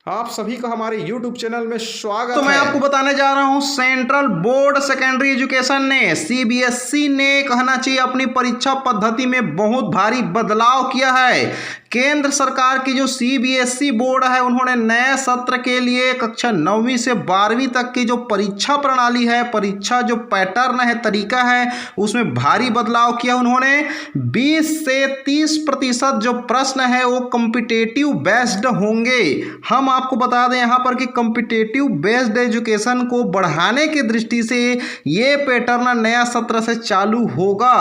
आप सभी का हमारे YouTube चैनल में स्वागत तो है। मैं आपको बताने जा रहा हूं सेंट्रल बोर्ड सेकेंडरी एजुकेशन ने सीबीएसई ने कहना चाहिए अपनी परीक्षा पद्धति में बहुत भारी बदलाव किया है। केंद्र सरकार की जो सीबीएसई बोर्ड है उन्होंने नए सत्र के लिए कक्षा 9वीं से 12वीं तक की जो परीक्षा प्रणाली है, परीक्षा जो पैटर्न है, तरीका है, उसमें भारी बदलाव किया। उन्होंने 20 से 30% जो प्रश्न है वो कॉम्पिटिटिव बेस्ड होंगे। हम आपको बता दें यहाँ पर कि कॉम्पिटिटिव बेस्ड एजुकेशन को बढ़ाने की दृष्टि से ये पैटर्न नया सत्र से चालू होगा।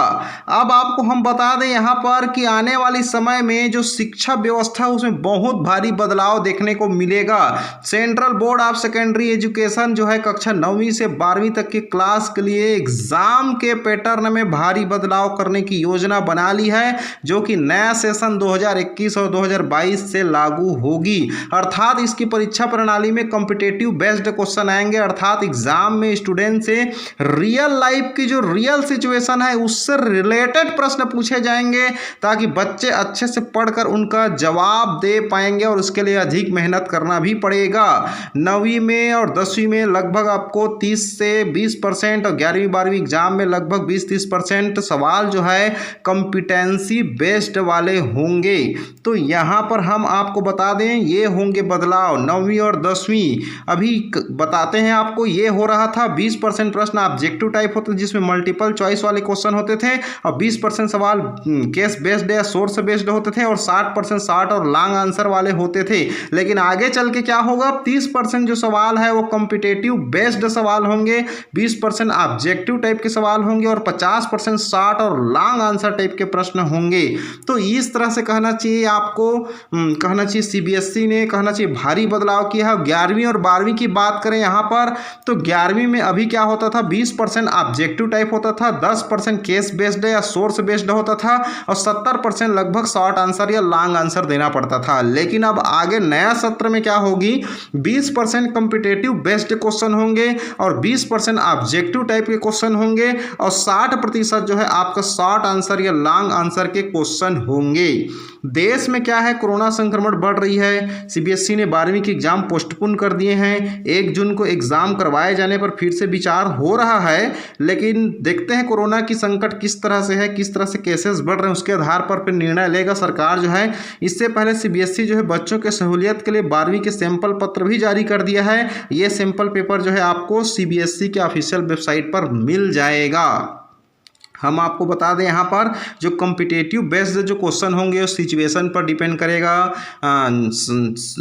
अब आपको हम बता दें यहाँ पर कि आने वाली समय में जो शिक्षा व्यवस्था उसमें बहुत भारी बदलाव देखने को मिलेगा। Central board of secondary education जो है कक्षा 9वीं से 12वीं तक की क्लास के लिए एग्जाम के पैटर्न में भारी बदलाव करने की योजना बना ली है, जो कि नया सेशन 2021 और 2022 से लागू होगी। अर्थात इसकी परीक्षा प्रणाली में कॉम्पिटिटिव बेस्ड क्वेश्चन आएंगे, अर्थात एग्जाम में स्टूडेंट से रियल लाइफ की जो रियल सिचुएशन है उससे रिलेटेड प्रश्न पूछे जाएंगे, ताकि बच्चे अच्छे से पढ़कर उनका जवाब दे पाएंगे और उसके लिए अधिक मेहनत करना भी पड़ेगा। 9वीं में और 10वीं में लगभग आपको 30 से 20% और 11वीं 12वीं एग्जाम में लगभग 20-30% सवाल जो है कॉम्पिटेंसी बेस्ड वाले होंगे। तो यहाँ पर हम आपको बता दें ये होंगे बदलाव 9वीं और 10वीं। अभी बताते हैं आपको, ये हो रहा था 20% प्रश्न ऑब्जेक्टिव टाइप होते थे जिसमें मल्टीपल चॉइस वाले क्वेश्चन होते थे, और 20% सवाल केस बेस्ड या सोर्स बेस्ड होते थे, और 60% शॉर्ट और लॉन्ग आंसर वाले होते थे। लेकिन आगे चल के क्या होगा, 30% जो सवाल है वो कॉम्पिटिटिव बेस्ड सवाल होंगे, 20% ऑब्जेक्टिव टाइप के सवाल होंगे और 50% शॉर्ट और लॉन्ग आंसर टाइप के प्रश्न होंगे। तो इस तरह से कहना चाहिए आपको, कहना चाहिए सीबीएसई ने कहना चाहिए भारी बदलाव किया है। 11वीं और 12वीं की बात करें यहाँ पर, तो 11वीं में अभी क्या होता था, 20% ऑब्जेक्टिव टाइप होता था, 10% केस बेस्ड या सोर्स बेस्ड होता था, और 70% लगभग शॉर्ट आंसर या लॉन्ग आंसर देना पड़ता था। लेकिन अब आगे नया सत्र में क्या होगी, 20% कॉम्पिटिटिव बेस्ड क्वेश्चन होंगे और 20% ऑब्जेक्टिव टाइप के क्वेश्चन होंगे, और 60% जो है आपका शॉर्ट आंसर या लॉन्ग आंसर के क्वेश्चन होंगे। देश में क्या है, कोरोना संक्रमण बढ़ रही है, सीबीएसई ने 12वीं के एग्जाम पोस्टपोन कर दिए हैं। 1 जून को एग्जाम करवाए जाने पर फिर से विचार हो रहा है, लेकिन देखते हैं कोरोना की संकट किस तरह से है, किस तरह से केसेस बढ़ रहे हैं, उसके आधार पर फिर निर्णय लेगा सरकार जो है। इससे पहले सीबीएसई जो है बच्चों के सहूलियत के लिए 12वीं के सैंपल पत्र भी जारी कर दिया है। ये सैंपल पेपर जो है आपको सीबीएसई के ऑफिशियल वेबसाइट पर मिल जाएगा। हम आपको बता दें यहाँ पर जो कॉम्पिटिटिव बेस्ड जो क्वेश्चन होंगे उस सिचुएशन पर डिपेंड करेगा।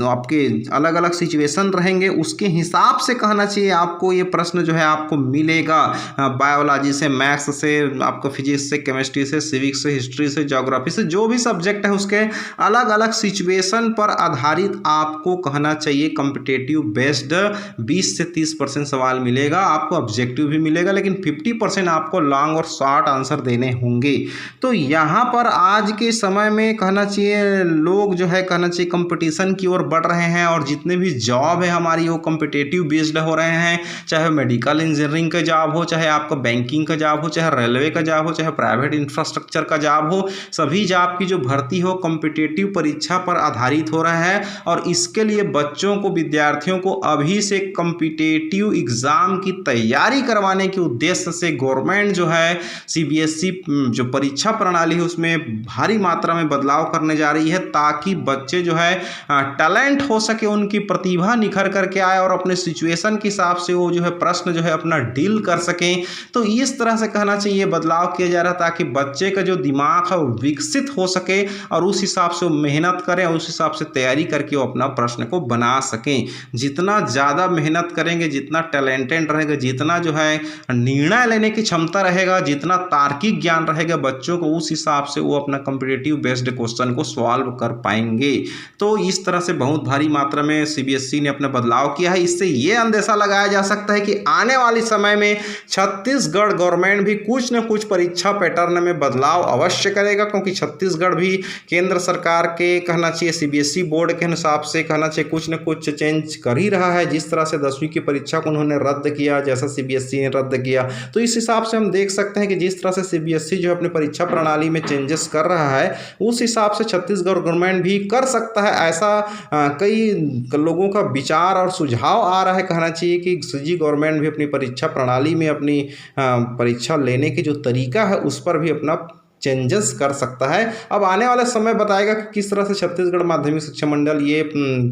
आपके अलग अलग सिचुएशन रहेंगे, उसके हिसाब से कहना चाहिए आपको ये प्रश्न जो है आपको मिलेगा। बायोलॉजी से, मैथ्स से, आपको फिजिक्स से, केमिस्ट्री से, सिविक्स से, हिस्ट्री से, ज्योग्राफी से, जो भी सब्जेक्ट है उसके अलग अलग सिचुएशन पर आधारित आपको कहना चाहिए कॉम्पिटिटिव बेस्ड 20 से 30% सवाल मिलेगा। आपको ऑब्जेक्टिव भी मिलेगा, लेकिन 50% आपको लॉन्ग और शॉर्ट आंसर देने होंगे। तो यहाँ पर आज के समय में कहना चाहिए लोग जो है कहना चाहिए कंपटीशन की ओर बढ़ रहे हैं, और जितने भी जॉब है हमारी वो कॉम्पिटिटिव बेस्ड हो रहे हैं, चाहे मेडिकल इंजीनियरिंग का जॉब हो, चाहे आपका बैंकिंग का जॉब हो, चाहे रेलवे का जॉब हो, चाहे प्राइवेट इंफ्रास्ट्रक्चर का जॉब हो, सभी जॉब की जो भर्ती हो कॉम्पिटिटिव परीक्षा पर आधारित हो रहा है। और इसके लिए बच्चों को, विद्यार्थियों को अभी से कॉम्पिटिटिव एग्जाम की तैयारी करवाने के उद्देश्य से गवर्नमेंट जो है सीबीएसई जो परीक्षा प्रणाली है उसमें भारी मात्रा में बदलाव करने जा रही है, ताकि बच्चे जो है टैलेंट हो सके, उनकी प्रतिभा निखर करके आए और अपने सिचुएशन के हिसाब से वो जो है प्रश्न जो है अपना डील कर सकें। तो इस तरह से कहना चाहिए बदलाव किया जा रहा है, ताकि बच्चे का जो दिमाग है वो विकसित हो सके और उस हिसाब से वो मेहनत करें और उस हिसाब से तैयारी करके वो अपना प्रश्न को बना सकें। जितना ज़्यादा मेहनत करेंगे, जितना टैलेंटेड रहेगा, जितना जो है निर्णय लेने की क्षमता रहेगा, जितना तार्किक ज्ञान रहेगा बच्चों को, उस हिसाब से वो अपना कॉम्पिटिटिव बेस्ड क्वेश्चन को सॉल्व कर पाएंगे। तो इस तरह से बहुत भारी मात्रा में सीबीएसई ने अपना बदलाव किया है। इससे ये अंदेशा लगाया जा सकता है कि आने वाले समय में छत्तीसगढ़ गवर्नमेंट भी कुछ न कुछ परीक्षा पैटर्न में बदलाव अवश्य करेगा, क्योंकि छत्तीसगढ़ भी केंद्र सरकार के कहना चाहिए सीबीएसई बोर्ड के हिसाब से कहना चाहिए कुछ न कुछ चेंज कर ही रहा है। जिस तरह से 10वीं की परीक्षा को उन्होंने रद्द किया, जैसा सीबीएसई ने रद्द किया, तो इस हिसाब से हम देख सकते हैं कि जिस जिस तरह से सीबीएसई जो है अपनी परीक्षा प्रणाली में चेंजेस कर रहा है, उस हिसाब से छत्तीसगढ़ गवर्नमेंट भी कर सकता है। ऐसा कई लोगों का विचार और सुझाव आ रहा है, कहना चाहिए कि जी गवर्नमेंट भी अपनी परीक्षा प्रणाली में अपनी परीक्षा लेने की जो तरीका है उस पर भी अपना चेंजेस कर सकता है। अब आने वाला समय बताएगा कि किस तरह से छत्तीसगढ़ माध्यमिक शिक्षा मंडल ये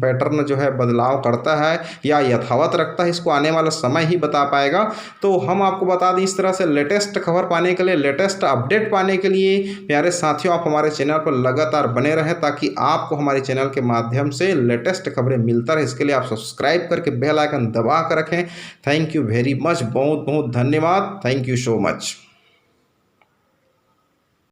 पैटर्न जो है बदलाव करता है या यथावत रखता है, इसको आने वाला समय ही बता पाएगा। तो हम आपको बता दें, इस तरह से लेटेस्ट खबर पाने के लिए, लेटेस्ट अपडेट पाने के लिए प्यारे साथियों, आप हमारे चैनल पर लगातार बने रहें ताकि आपको हमारे चैनल के माध्यम से लेटेस्ट खबरें मिलता रहे। इसके लिए आप सब्सक्राइब करके बेल आइकन दबा कर रखें। थैंक यू वेरी मच, बहुत बहुत धन्यवाद। Thank you so much.